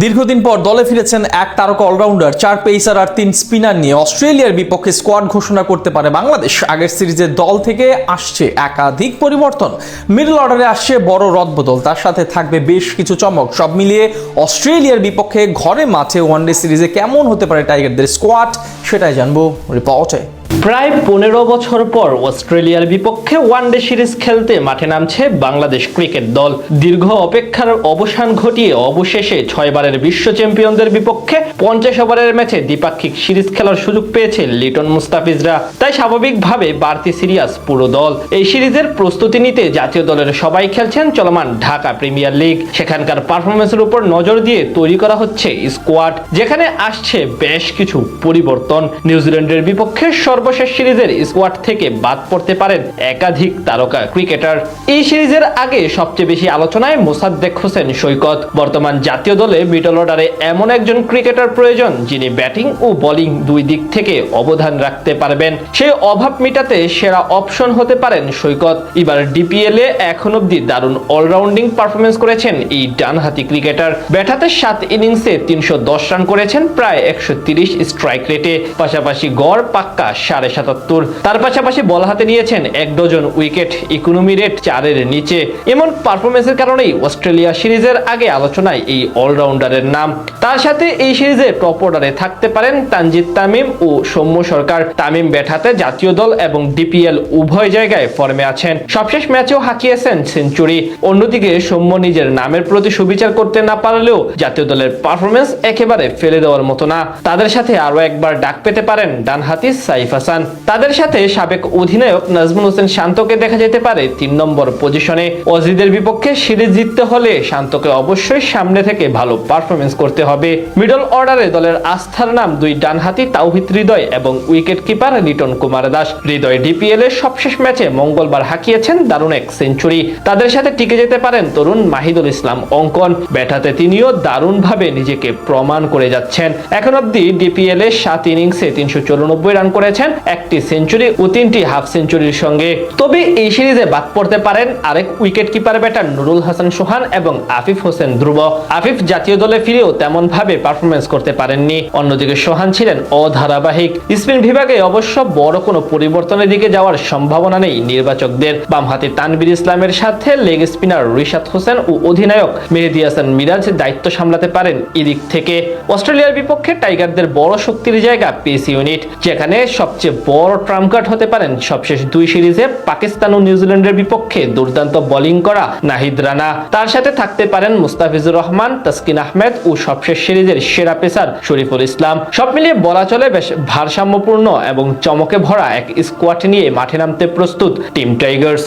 দীর্ঘদিন পর দলে ফিরেছেন এক তারকা অলরাউন্ডার, 4 পেসার আর 3 স্পিনার নিয়ে অস্ট্রেলিয়ার বিপক্ষে স্কোয়াড ঘোষণা করতে পারে বাংলাদেশ। আগের সিরিজের দল থেকে আসছে একাধিক পরিবর্তন, মিডল অর্ডারে আসছে বড় রদবদল, তার সাথে থাকবে বেশ কিছু চমক। সব মিলিয়ে অস্ট্রেলিয়ার বিপক্ষে ঘরে মাঠে ওয়ানডে সিরিজে কেমন হতে পারে টাইগারদের স্কোয়াড, সেটাই জানবো রিপোর্টে। প্রায় 15 বছর পর অস্ট্রেলিয়ার বিপক্ষে ওয়ানডে সিরিজ খেলতে মাঠে নামছে বাংলাদেশ ক্রিকেট দল। দীর্ঘ অপেক্ষার অবসান ঘটিয়ে অবশেষে 6 বারের বিশ্ব চ্যাম্পিয়নদের বিপক্ষে 50 ওভারের ম্যাচে দ্বিপাক্ষিক সিরিজ খেলার সুযোগ পেয়েছে লিটন মুস্তাফিজরা। তাই স্বাভাবিকভাবে বাড়তি সিরিয়াস পুরো দল। এই সিরিজের প্রস্তুতি নিতে জাতীয় দলের সবাই খেলছেন চলমান ঢাকা প্রিমিয়ার লিগ। সেখানকার পারফরমেন্সের উপর নজর দিয়ে তৈরি করা হচ্ছে স্কোয়াড, যেখানে আসছে বেশ কিছু পরিবর্তন। নিউজিল্যান্ডের বিপক্ষে সর্বশেষ সিরিজের স্কোয়াড থেকে বাদ পড়তে পারেন একাধিক তারকা ক্রিকেটার। এই সিরিজের আগে সবচেয়ে বেশি আলোচনায় মোসাদ্দেক হোসেন সৈকত। বর্তমান জাতীয় দলে মিডল অর্ডারে এমন একজন ক্রিকেটার প্রয়োজন যিনি ব্যাটিং ও বোলিং দুই দিক থেকে অবদান রাখতে পারবেন। সেই অভাব মেটাতে সেরা অপশন হতে পারেন সৈকত। এবার ডিপিএল এ এখন অব্দি দারুণ অলরাউন্ডিং পারফরমেন্স করেছেন এই ডানহাতি ক্রিকেটার। ব্যাটাতে 7 ইনিংসে 310 রান করেছেন, প্রায় 130 স্ট্রাইক রেটে, পাশাপাশি গড় পাক্কা 77.5। তার পাশাপাশি বল হাতে নিয়েছেন 1 ডজন উইকেট, ইকোনমি রেট 4-এর নিচে। এমন পারফরমেন্সের কারণেই অস্ট্রেলিয়া সিরিজের আগে আলোচনায় এই অলরাউন্ডারের নাম। তার সাথে এই সিরিজে টপ অর্ডারে থাকতে পারেন তানজিদ তামিম ও সৌম্য সরকার। তামিম ব্যাট হাতে জাতীয় দল এবং ডিপিএল উভয় জায়গায় ফর্মে আছেন, সবশেষ ম্যাচেও হাঁকিয়েছেন সেঞ্চুরি। অন্যদিকে সৌম্য নিজের নামের প্রতি সুবিচার করতে না পারলেও জাতীয় দলের পারফরমেন্স একেবারে ফেলে দেওয়ার মতো না। তাদের সাথে আরো একবার ডাক পেতে পারেন ডানহাতি সাইফ হাসান। তাদের সাথে সাবেক অধিনায়ক নাজমুল হোসেন শান্তকে দেখা যেতে পারে 3 নম্বর পজিশনে। অজিদের বিপক্ষে সিরিজ জিততে হলে শান্তকে অবশ্যই সামনে থেকে ভালো পারফরমেন্স করতে হবে। মিডল অর্ডারে দলের আস্থার নাম 2 ডানহাতি তাওহিদ হৃদয় এবং উইকেট কিপার লিটন কুমার দাস। হৃদয় ডিপিএল এর সবশেষ ম্যাচে মঙ্গলবার হাঁকিয়েছেন দারুণ এক সেঞ্চুরি। তাদের সাথে টিকে যেতে পারেন তরুণ মাহিদুল ইসলাম অঙ্কন। ব্যাটাতে তিনিও দারুণভাবে নিজেকে প্রমাণ করে যাচ্ছেন। এখন অব্দি ডিপিএল এর 7 ইনিংসে 394 রান করেছেন, 1টি সেঞ্চুরি ও 3টি হাফ সেঞ্চুরির সঙ্গে। তবে এই সিরিজে বাদ পড়তে পারেন আরেক wicket keeper batter Nurul Hasan Sohan এবং আফিফ হোসেন ধ্রুব। আফিফ জাতীয় দলে ফিরেও তেমন ভাবে পারফরমেন্স করতে পারেননি। অন্যদিকে সোহান ছিলেন অধারাবাহিক। স্পিন বিভাগে অবশ্য বড় কোনো পরিবর্তনের দিকে যাওয়ার সম্ভাবনা নেই নির্বাচকদের। বামহাতি তানভীর ইসলামের সাথে লেগ স্পিনার রিশাদ হোসেন ও অধিনায়ক মেহেদী হাসান মিরাজ দায়িত্ব সামলাতে পারেন এদিক থেকে। অস্ট্রেলিয়ার বিপক্ষে টাইগারদের বড় শক্তির জায়গা পেস ইউনিট, যেখানে সবচেয়ে বড় ট্রাম্প কার্ড হতে পারেন সবশেষ 2 সিরিজে পাকিস্তান ও নিউজিল্যান্ডের বিপক্ষে দুর্দান্ত বোলিং করা নাহিদ রানা। তার সাথে থাকতে পারেন মুস্তাফিজুর রহমান, তাসকিন আহমেদ ও সবশেষ সিরিজের সেরা পেসার শরীফুল ইসলাম। সব মিলিয়ে বলা চলে বেশ ভারসাম্যপূর্ণ এবং চমকে ভরা এক স্কোয়াড নিয়ে মাঠে নামতে প্রস্তুত টিম টাইগার্স।